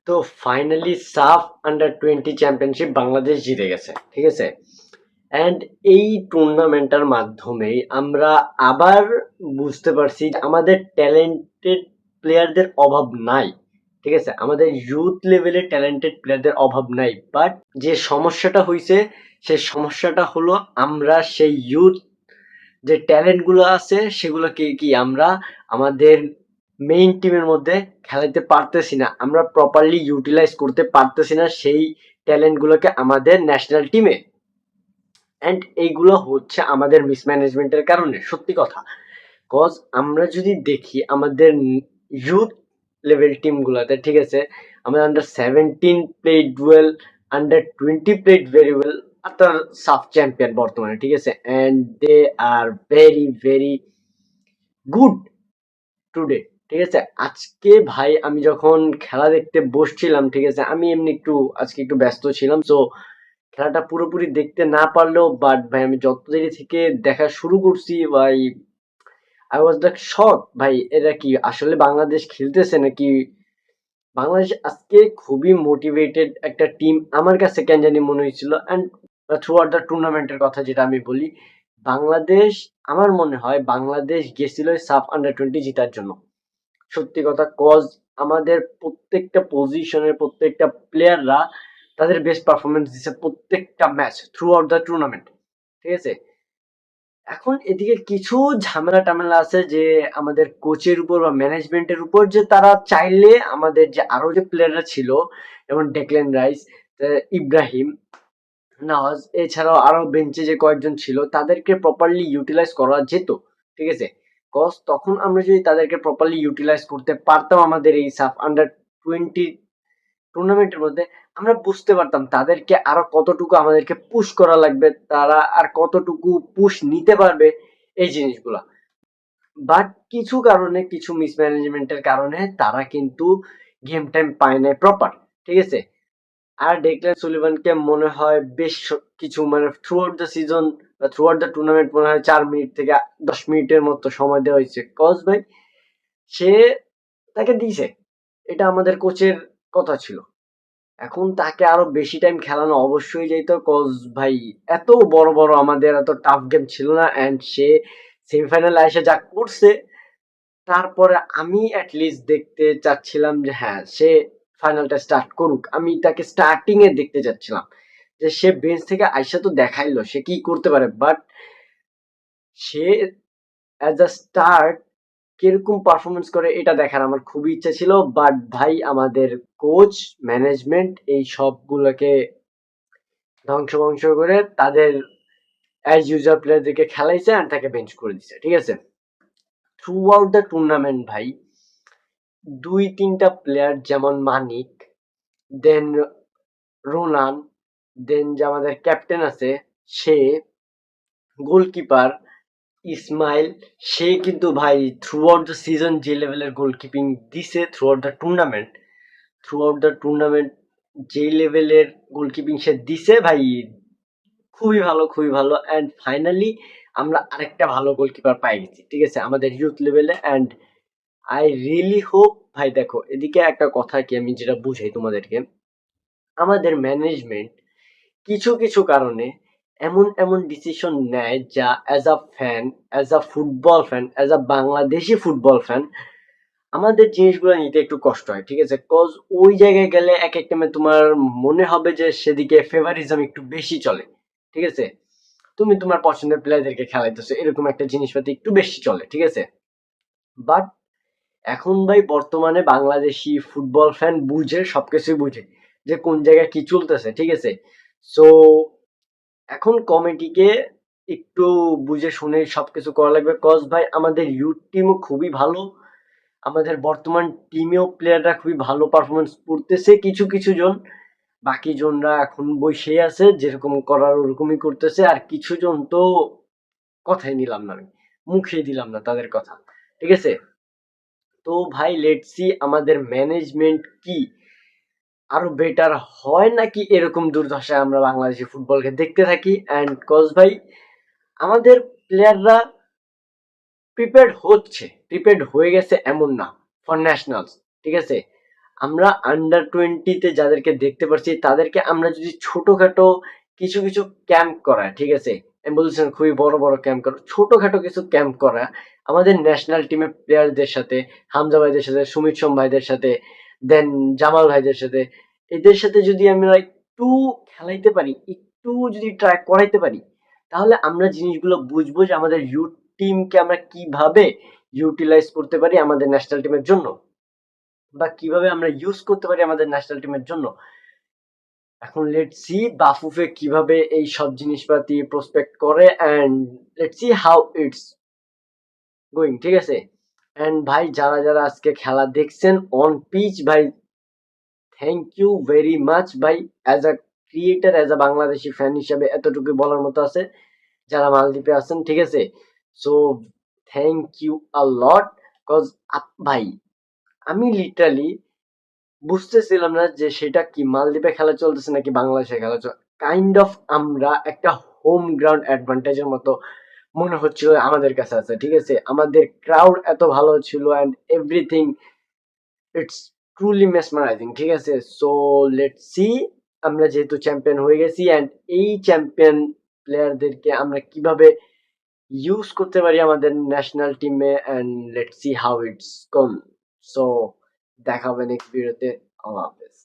তো ফাইনালি সাফ under 20 championship Bangladesh জিতে গেছে, ঠিক আছে। অ্যান্ড এই টুর্নামেন্টের মাধ্যমে আমরা আবার বুঝতে পারছি যে আমাদের ট্যালেন্টেড প্লেয়ারদের অভাব নাই, ঠিক আছে। আমাদের ইউথ লেভেলে ট্যালেন্টেড প্লেয়ারদের অভাব নাই, বাট যে সমস্যাটা হয়েছে সেই সমস্যাটা হলো আমরা সেই ইউথ যে ট্যালেন্টগুলো আছে সেগুলোকে কি আমরা আমাদের মেইন টিমের মধ্যে খেলাতে পারতেছি না, আমরা প্রপারলি ইউটিলাইজ করতে পারতেছি না সেই ট্যালেন্টগুলোকে আমাদের ন্যাশনাল টিমে। অ্যান্ড এইগুলো হচ্ছে আমাদের মিসম্যানেজমেন্টের কারণে, সত্যি কথা। কজ আমরা যদি দেখি আমাদের ইউথ লেভেল টিমগুলোতে, ঠিক আছে, আমাদের under 17 played well, under 20 played very well after SAFF champion বর্তমানে, ঠিক আছে। And they are very very good today, ঠিক আছে। আজকে ভাই আমি যখন খেলা দেখতে বসছিলাম, ঠিক আছে, আমি এমনি একটু আজকে একটু ব্যস্ত ছিলাম, তো খেলাটা পুরোপুরি দেখতে না পারলেও বাট ভাই আমি যত দেরি থেকে দেখা শুরু করছি ভাই, আই ওয়াজ দ্য শক ভাই, এরা কি আসলে বাংলাদেশ খেলতেছে নাকি? বাংলাদেশ আজকে খুবই মোটিভেটেড একটা টিম আমার কাছে কেন জানি মনে হয়েছিল। অ্যান্ড থ্রু আউট দ্য টুর্নামেন্টের কথা যেটা আমি বলি, বাংলাদেশ, আমার মনে হয় বাংলাদেশ গেছিল সাফ আন্ডার 20 জেতার জন্য, সত্যি কথা। কজ আমাদের প্রত্যেকটা পজিশনের প্রত্যেকটা প্লেয়াররা তাদের বেস্ট পারফরমেন্স দিচ্ছে প্রত্যেকটা match through out the tournament, ঠিক আছে। এখন এদিকে কিছু ঝামেলা টামেলা আছে যে আমাদের কোচের উপর বা ম্যানেজমেন্টের উপর, যে তারা চাইলে আমাদের যে আরো যে প্লেয়াররা ছিল, যেমন ডেকলেন রাইস, ইব্রাহিম, নওয়াজ, এছাড়াও আরো বেঞ্চে যে কয়েকজন ছিল তাদেরকে প্রপারলি ইউটিলাইজ করা যেত, ঠিক আছে। কজ তখন আমরা যদি তাদেরকে প্রপারলি ইউটিলাইজ করতে পারতাম আমাদের এই সাফ আন্ডার 20 টুর্নামেন্টের মধ্যে, আমরা বুঝতে পারতাম তাদেরকে আরো কতটুকু আমাদেরকে পুশ করা লাগবে, তারা আর কতটুকু পুশ নিতে পারবে এই জিনিসগুলা। বাট কিছু কারণে, কিছু মিসম্যানেজমেন্টের কারণে তারা কিন্তু গেম টাইম পায় নাই প্রপার, ঠিক আছে। আর ডেকল্যান সুলিভানকে মনে হয় বেশ কিছু মানে থ্রু আউট দ্য সিজন বা থ্রু আউট দ্য টুর্নামেন্ট মনে হয় 4 মিনিট থেকে 10 মিনিটের মতো সময় দেওয়া হয়েছে। কজ ভাই সে তাকে দিছে, এটা আমাদের কোচের কথা ছিল। এখন তাকে আরো বেশি টাইম খেলানো অবশ্যই যাইতো, কজ ভাই এত বড় বড় আমাদের এত টাফ গেম ছিল না। অ্যান্ড সে সেমিফাইনালে এসে যা করছে, তারপরে আমি অ্যাটলিস্ট দেখতে চাচ্ছিলাম যে হ্যাঁ সে ফাইনালটা স্টার্ট করুক, আমি তাকে স্টার্টিং এ দেখতে চাচ্ছিলাম যে সে বেঞ্চ থেকে আইসা তো দেখাইলো সে কি করতে পারে। But say as a start কিরকম পারফরমেন্স করে এটা দেখার আমার খুবই ইচ্ছা ছিল। বাট ভাই আমাদের কোচ ম্যানেজমেন্ট এই সবগুলোকে ধ্বংস বংশ করে তাদের অ্যাজ ইউজার প্লেয়ারদেরকে খেলাইছে আর তাকে বেঞ্চ করে দিছে, ঠিক আছে। থ্রু আউট দ্য টুর্নামেন্ট ভাই 2-3টা প্লেয়ার যেমন মানিক, দেন রোনান, দেন যে আমাদের ক্যাপ্টেন আছে সে, গোলকিপার ইসমাইল, সে কিন্তু ভাই থ্রু আউট দ্য সিজন যে লেভেলের গোলকিপিং দিছে, থ্রু আউট দ্য টুর্নামেন্ট যে লেভেলের গোলকিপিং সে দিছে ভাই, খুবই ভালো, খুবই ভালো। অ্যান্ড ফাইনালি আমরা আরেকটা ভালো গোলকিপার পাই গেছি, ঠিক আছে, আমাদের ইউথ লেভেলে। অ্যান্ড আই রিয়েলি হোপ ভাই, দেখো এদিকে একটা কথা কি আমি যেটা বুঝাই তোমাদেরকে, আমাদের ম্যানেজমেন্ট কিছু কিছু কারণে এমন এমন ডিসিশন নেয় যা as a fan, as a football fan, as a Bangladeshi football fan আমাদের জিনিসগুলো নিতে একটু কষ্ট হয়, ঠিক আছে। কজ ওই জায়গায় গেলে এক এক টাইমে তোমার মনে হবে যে সেদিকে ফেভারিজম একটু বেশি চলে, ঠিক আছে। তুমি তোমার পছন্দের প্লেয়ারদেরকে খেলাইতেছো, এরকম একটা জিনিসপাতি একটু বেশি চলে, ঠিক আছে। বাট এখন ভাই বর্তমানে বাংলাদেশি ফুটবল ফ্যান বুঝে, সবকিছুই বুঝে যে কোন জায়গায় কি চলতেছে, ঠিক আছে। সো এখন কমিটিকে একটু বুঝে শুনে সবকিছু করা লাগবে। কজ ভাই আমাদের ইউথ টিমও খুবই ভালো, আমাদের বর্তমান টিমেও প্লেয়াররা খুবই ভালো পারফরমেন্স করতেছে কিছু কিছু জন, বাকি জনরা এখন বসে আছে যেরকম করার ওরকমই করতেছে। আর কিছু জন তো কথাই নিলাম না, আমি মুখে দিলাম না তাদের কথা, ঠিক আছে। তো ভাই লেটস সি আমাদের ম্যানেজমেন্ট কি আরো বেটার হয় নাকি এরকম দুর্দশায় আমরা বাংলাদেশি ফুটবলকে দেখতে থাকি। অ্যান্ড কজ ভাই আমাদের প্লেয়াররা প্রিপেয়ার্ড হচ্ছে, প্রিপেয়ার্ড হয়ে গেছে এমন না ফর ন্যাশনালস, ঠিক আছে। আমরা আন্ডার 20-তে যাদেরকে দেখতে পারছি তাদেরকে আমরা যদি ছোটখাটো কিছু কিছু ক্যাম্প করা, ঠিক আছে, আমি বলছি না খুবই বড় বড় ক্যাম্প করা, ছোটখাটো কিছু ক্যাম্প করা আমাদের ন্যাশনাল টিমের প্লেয়ারদের সাথে, হামজা ভাইদের সাথে, সুমিত সোম ভাইদের সাথে, দেন জামাল ভাইদের সাথে, এদের সাথে যদি আমরা একটু খেলাইতে পারি, একটু যদি ট্রাই করাইতে পারি, তাহলে আমরা জিনিসগুলো বুঝবো যে আমাদের ইউথ টিমকে আমরা কিভাবে ইউটিলাইজ করতে পারি আমাদের ন্যাশনাল টিমের জন্য, বা কিভাবে আমরা ইউজ করতে পারি আমাদের ন্যাশনাল টিমের জন্য। এখন লেটস সি বাফুফে কিভাবে এই সব জিনিসপাতি প্রসপেক্ট করে, and let's see how it's going, ঠিক আছে। এন্ড ভাই যারা যারা আজকে খেলা দেখছেন অন পিচ, ভাই থ্যাংক ইউ ভেরি মাচ ভাই। As a creator, as a Bangladeshi fan হিসাবে এতটুকু বলার মতো আছে, যারা মালদ্বীপে আছেন, ঠিক আছে। So thank you a lot, cause ভাই আমি লিটারালি বুঝতেছিলাম না যে সেটা কি মালদ্বীপে খেলা চলতেছে নাকি বাংলাদেশে খেলা চল, কাইন্ড অফ আমরা একটা হোম গ্রাউন্ড অ্যাডভান্টেজের মতো মনে হচ্ছিল আমাদের কাছে আছে, ঠিক আছে। আমাদের ক্রাউড এত ভালো ছিল and everything, it's truly mesmerising, ঠিক আছে। সো লেটস সি আমরা যেহেতু চ্যাম্পিয়ন হয়ে গেছি, অ্যান্ড এই চ্যাম্পিয়ন প্লেয়ারদেরকে আমরা কিভাবে ইউজ করতে পারি আমাদের ন্যাশনাল টিমে, and let's see how it's gone. So দেখা হবে নেক্সট ভিডিওতে। আল্লাহ হাফেজ।